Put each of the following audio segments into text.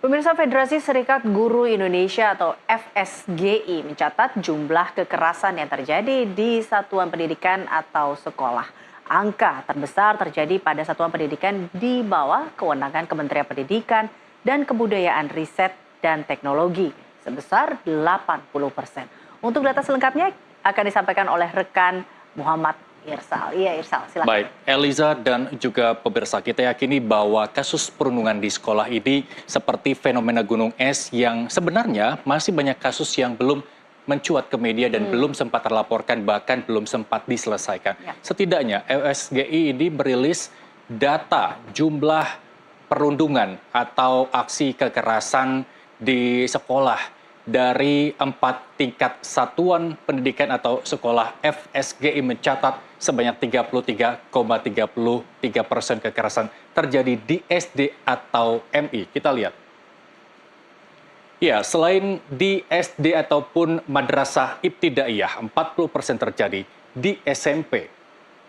Pemirsa, Federasi Serikat Guru Indonesia atau FSGI mencatat jumlah kekerasan yang terjadi di satuan pendidikan atau sekolah. Angka terbesar terjadi pada satuan pendidikan di bawah kewenangan Kementerian Pendidikan dan Kebudayaan, Riset dan Teknologi sebesar 80%. Untuk data selengkapnya akan disampaikan oleh rekan Muhammad Irsal. Iya, Irsal, silakan. Baik, Eliza dan juga pemirsa, kita yakini bahwa kasus perundungan di sekolah ini seperti fenomena gunung es yang sebenarnya masih banyak kasus yang belum mencuat ke media dan belum sempat terlaporkan, bahkan belum sempat diselesaikan. Ya. Setidaknya FSGI ini merilis data jumlah perundungan atau aksi kekerasan di sekolah dari 4 tingkat satuan pendidikan atau sekolah. FSGI mencatat sebanyak 33,33% kekerasan terjadi di SD atau MI. Kita lihat. Ya, selain di SD ataupun madrasah ibtidaiyah, 40% terjadi di SMP.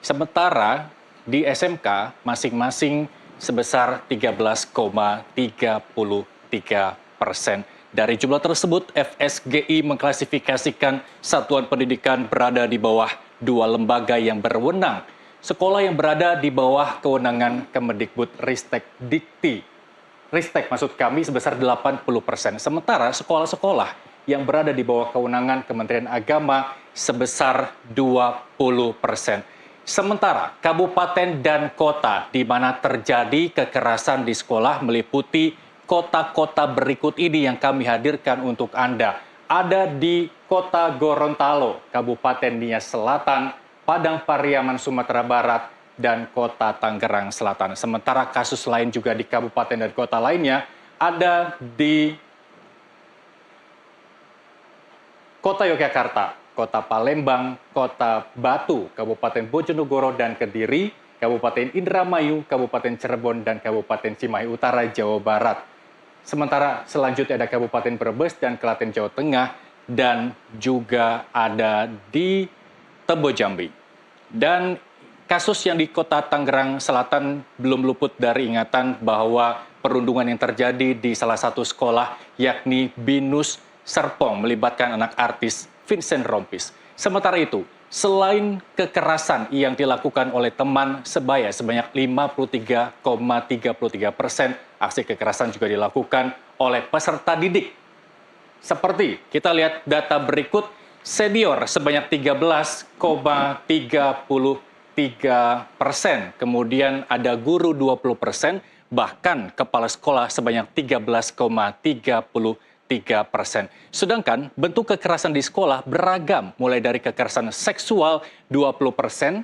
Sementara di SMK masing-masing sebesar 13,33%. Dari jumlah tersebut, FSGI mengklasifikasikan satuan pendidikan berada di bawah 2 lembaga yang berwenang. Sekolah yang berada di bawah kewenangan Kemendikbud Ristek Dikti. Ristek maksud kami sebesar 80%. Sementara sekolah-sekolah yang berada di bawah kewenangan Kementerian Agama sebesar 20%. Sementara kabupaten dan kota di mana terjadi kekerasan di sekolah meliputi kota-kota berikut ini yang kami hadirkan untuk Anda. Ada di Kota Gorontalo, Kabupaten Nias Selatan, Padang Pariaman, Sumatera Barat, dan Kota Tangerang Selatan. Sementara kasus lain juga di kabupaten dan kota lainnya ada di Kota Yogyakarta, Kota Palembang, Kota Batu, Kabupaten Bojonegoro dan Kediri, Kabupaten Indramayu, Kabupaten Cirebon, dan Kabupaten Cimahi Utara, Jawa Barat. Sementara selanjutnya ada Kabupaten Brebes dan Klaten, Jawa Tengah, dan juga ada di Tebo, Jambi. Dan kasus yang di Kota Tangerang Selatan belum luput dari ingatan bahwa perundungan yang terjadi di salah satu sekolah, yakni Binus Serpong, melibatkan anak artis Vincent Rompis. Sementara itu, selain kekerasan yang dilakukan oleh teman sebaya sebanyak 53,33%, aksi kekerasan juga dilakukan oleh peserta didik. Seperti kita lihat data berikut, senior sebanyak 13,33%, kemudian ada guru 20%, bahkan kepala sekolah sebanyak 13,33%. Sedangkan bentuk kekerasan di sekolah beragam, mulai dari kekerasan seksual 20%,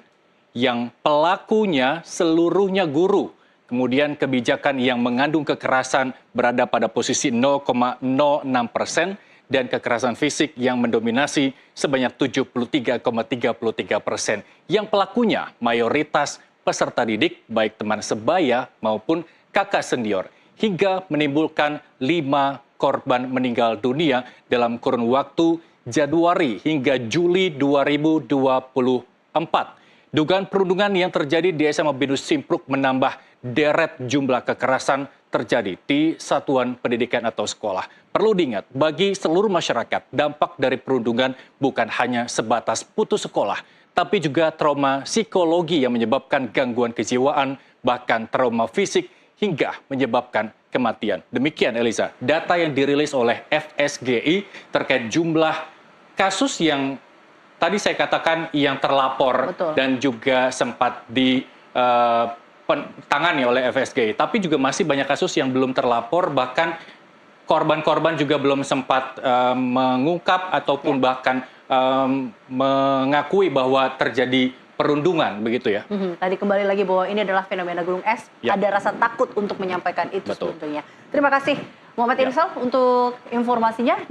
yang pelakunya seluruhnya guru. Kemudian kebijakan yang mengandung kekerasan berada pada posisi 0,06%, dan kekerasan fisik yang mendominasi sebanyak 73,33%. Yang pelakunya mayoritas peserta didik, baik teman sebaya maupun kakak senior, hingga menimbulkan 5 korban meninggal dunia dalam kurun waktu Januari hingga Juli 2024. Dugaan perundungan yang terjadi di SMA Binus Simpruk menambah deret jumlah kekerasan terjadi di satuan pendidikan atau sekolah. Perlu diingat, bagi seluruh masyarakat, dampak dari perundungan bukan hanya sebatas putus sekolah, tapi juga trauma psikologi yang menyebabkan gangguan kejiwaan, bahkan trauma fisik hingga menyebabkan kematian. Demikian, Eliza, data yang dirilis oleh FSGI terkait jumlah kasus yang tadi saya katakan yang terlapor. Betul. Dan juga sempat ditangani oleh FSGI. Tapi juga masih banyak kasus yang belum terlapor, bahkan korban-korban juga belum sempat mengungkap ataupun bahkan mengakui bahwa terjadi perundungan, begitu ya. Tadi kembali lagi bahwa ini adalah fenomena gunung es, ada rasa takut untuk menyampaikan itu. Betul. Sebetulnya. Terima kasih Muhammad Irsal untuk informasinya.